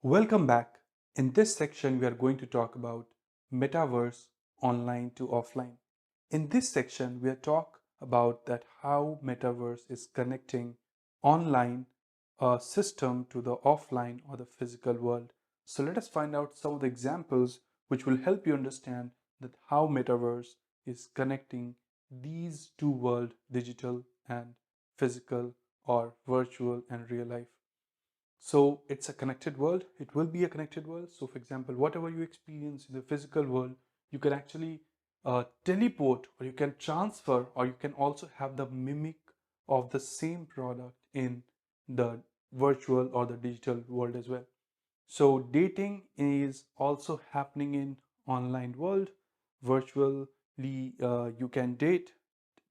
Welcome back. In this section, we are going to talk about Metaverse online to offline. In this section, we are talk about that how Metaverse is connecting online system to the offline or the physical world. So let us find out some of the examples which will help you understand that how Metaverse is connecting these two worlds, digital and physical or virtual and real life. So it's a connected world. It will be a connected world. So for example, whatever you experience in the physical world, you can actually teleport, or you can transfer, or you can also have the mimic of the same product in the virtual or the digital world as well. So dating is also happening in online world. Virtually, you can date.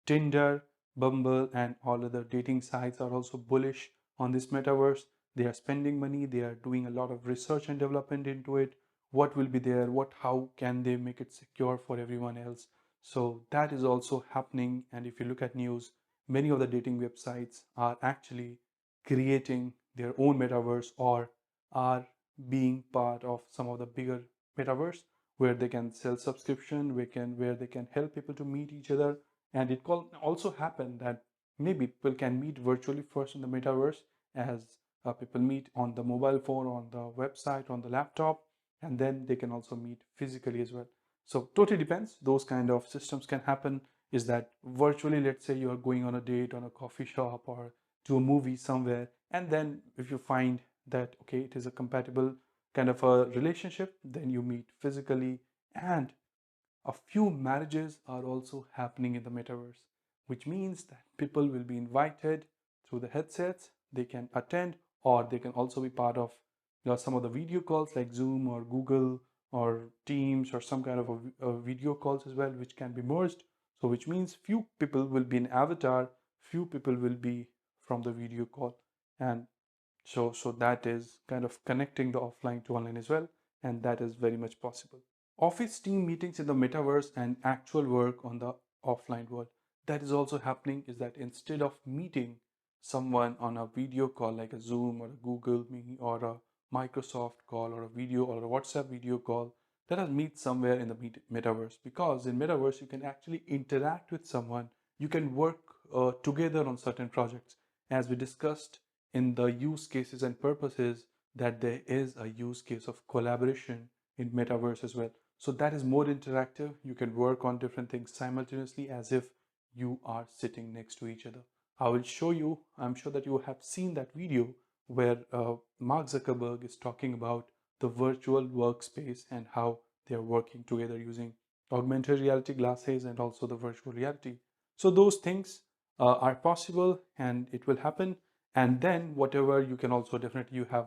Tinder, Bumble, and all other dating sites are also bullish on this metaverse. They are spending money, they are doing a lot of research and development into it. What will be there? How can they make it secure for everyone else? So that is also happening. And if you look at news, many of the dating websites are actually creating their own metaverse or are being part of some of the bigger metaverse where they can sell subscription, where they can help people to meet each other. And it can also happen that maybe people can meet virtually first in the metaverse, as people meet on the mobile phone, on the website, on the laptop, and then they can also meet physically as well. So totally depends. Those kind of systems can happen. Is that virtually, let's say you are going on a date on a coffee shop or to a movie somewhere, and then if you find that okay, it is a compatible kind of a relationship, then you meet physically. And a few marriages are also happening in the metaverse, which means that people will be invited through the headsets, they can attend, or they can also be part of some of the video calls like Zoom or Google or Teams or some kind of a video calls as well, which can be merged. So, which means few people will be an avatar, few people will be from the video call, and so that is kind of connecting the offline to online as well, and that is very much possible. Office team meetings in the metaverse and actual work on the offline world. That is also happening, is that instead of meeting someone on a video call like a Zoom or a Google Meet or a Microsoft call or a video or a WhatsApp video call, let us meet somewhere in the metaverse, because in metaverse you can actually interact with someone, you can work together on certain projects. As we discussed in the use cases and purposes, that there is a use case of collaboration in metaverse as well. So that is more interactive. You can work on different things simultaneously as if you are sitting next to each other. I will show you, I'm sure that you have seen that video where Mark Zuckerberg is talking about the virtual workspace and how they are working together using augmented reality glasses and also the virtual reality. So those things are possible and it will happen. And then whatever, you can also definitely, you have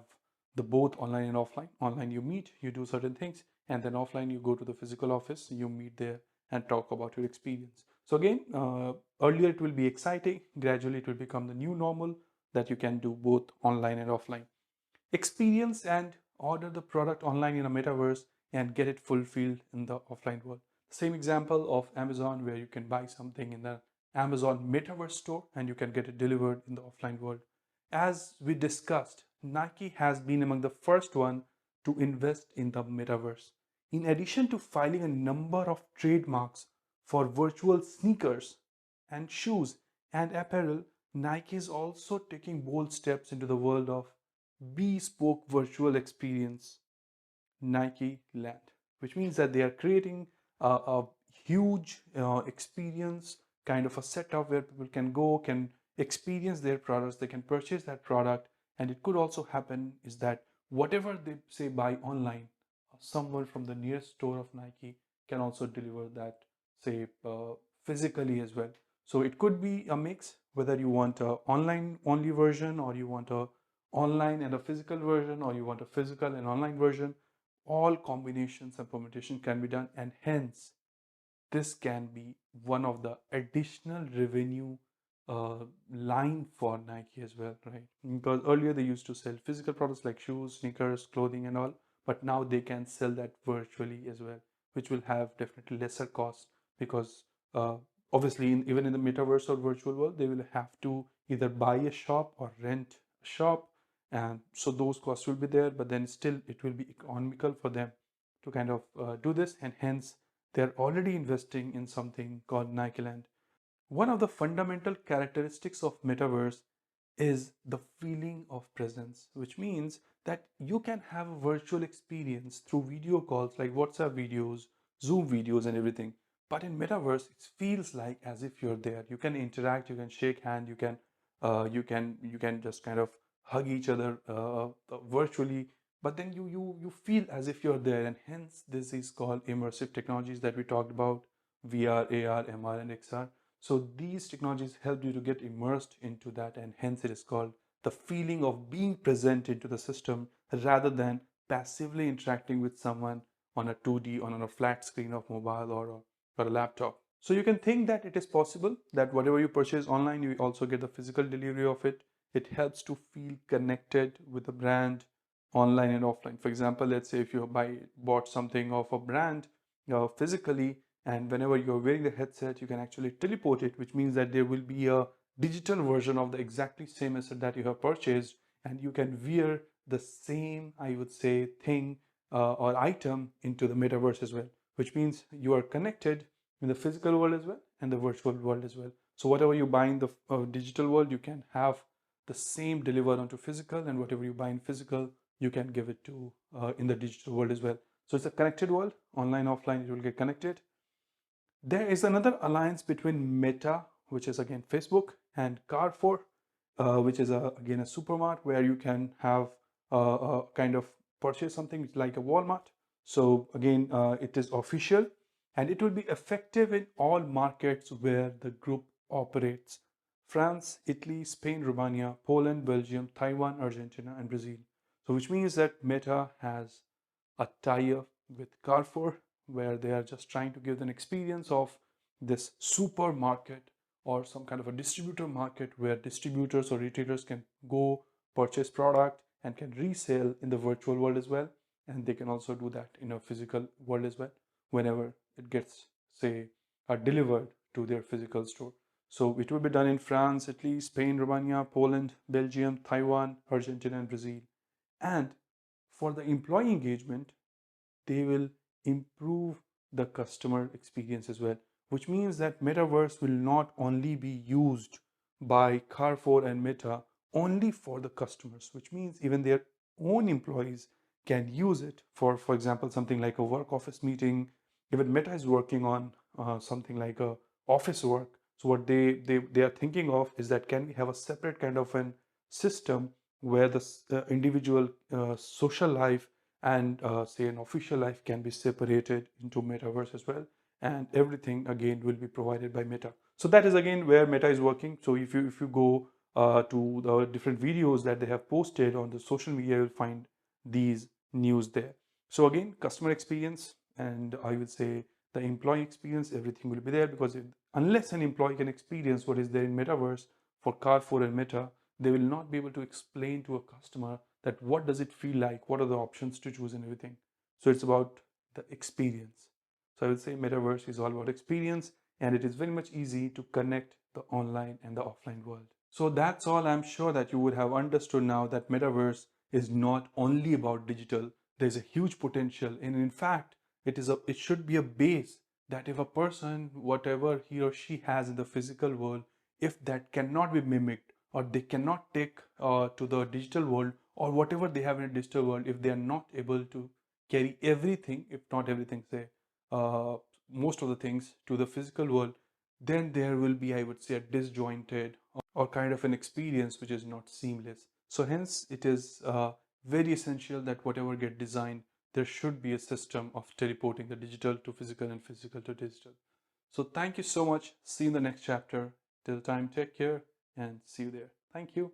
the both online and offline. Online you meet, you do certain things, and then offline you go to the physical office, you meet there and talk about your experience. So again, earlier it will be exciting, gradually it will become the new normal, that you can do both online and offline. Experience and order the product online in a metaverse and get it fulfilled in the offline world. Same example of Amazon, where you can buy something in the Amazon metaverse store and you can get it delivered in the offline world. As we discussed, Nike has been among the first one to invest in the metaverse. In addition to filing a number of trademarks for virtual sneakers and shoes and apparel, Nike is also taking bold steps into the world of bespoke virtual experience, Nike Land, which means that they are creating a huge experience, kind of a setup where people can go, can experience their products, they can purchase that product. And it could also happen is that whatever they say buy online, someone from the nearest store of Nike can also deliver that, say, physically as well. So it could be a mix, whether you want a online only version, or you want a online and a physical version, or you want a physical and online version. All combinations and permutation can be done, and hence this can be one of the additional revenue line for Nike as well, right? Because earlier they used to sell physical products like shoes, sneakers, clothing and all, but now they can sell that virtually as well, which will have definitely lesser cost, because uh, obviously even in the metaverse or virtual world, they will have to either buy a shop or rent a shop, And so those costs will be there, but then still it will be economical for them to kind of do this, and hence they're already investing in something called Nike Land. One of the fundamental characteristics of metaverse is the feeling of presence, which means that you can have a virtual experience through video calls like WhatsApp videos, Zoom videos, and everything. But in metaverse, it feels like as if you're there. You can interact, you can shake hand, you can just kind of hug each other virtually. But then you feel as if you're there, and hence this is called immersive technologies that we talked about: VR, AR, MR, and XR. So these technologies help you to get immersed into that, and hence it is called the feeling of being present into the system rather than passively interacting with someone on a 2D, on a flat screen of mobile or a laptop. So you can think that it is possible that whatever you purchase online, you also get the physical delivery of it. It helps to feel connected with the brand online and offline. For example, let's say if you bought something of a brand physically, and whenever you're wearing the headset, you can actually teleport it, which means that there will be a digital version of the exactly same headset that you have purchased, and you can wear the same, I would say, thing or item into the metaverse as well, which means you are connected in the physical world as well and the virtual world as well. So whatever you buy in the digital world, you can have the same delivered onto physical, and whatever you buy in physical, you can give it to in the digital world as well. So it's a connected world, online, offline, it will get connected. There is another alliance between Meta, which is again Facebook, and Carrefour, which is again a supermart where you can have kind of purchase something like a Walmart. So again, it is official, and it will be effective in all markets where the group operates: France, Italy, Spain, Romania, Poland, Belgium, Taiwan, Argentina, and Brazil. So which means that Meta has a tie-up with Carrefour, where they are just trying to give an experience of this supermarket or some kind of a distributor market where distributors or retailers can go purchase product and can resell in the virtual world as well. And they can also do that in a physical world as well whenever it gets, say, delivered to their physical store. So it will be done in France, Italy, Spain, Romania, Poland, Belgium, Taiwan, Argentina, and Brazil. And for the employee engagement, they will improve the customer experience as well, which means that metaverse will not only be used by Carrefour and Meta only for the customers, which means even their own employees can use it for example, something like a work office meeting. Even Meta is working on something like a office work. So what they are thinking of is that can we have a separate kind of an system where the individual social life and say an official life can be separated into metaverse as well, and everything again will be provided by Meta. So that is again where Meta is working. So if you go to the different videos that they have posted on the social media, you'll find these news there. So again, customer experience, and I will say the employee experience, everything will be there, because unless an employee can experience what is there in metaverse for Carrefour and Meta, they will not be able to explain to a customer that what does it feel like, what are the options to choose and everything. So it's about the experience. So I would say metaverse is all about experience, and it is very much easy to connect the online and the offline world. So that's all. I'm sure that you would have understood now that metaverse is not only about digital. There's a huge potential, and in fact it should be a base that if a person, whatever he or she has in the physical world, if that cannot be mimicked, or they cannot take to the digital world, or whatever they have in a digital world, if they are not able to carry everything, if not everything, say uh, most of the things to the physical world, then there will be, I would say, a disjointed or kind of an experience which is not seamless. So hence it is very essential that whatever get designed, there should be a system of teleporting the digital to physical and physical to digital. So thank you so much. See you in the next chapter. Till time, take care and see you there. Thank you.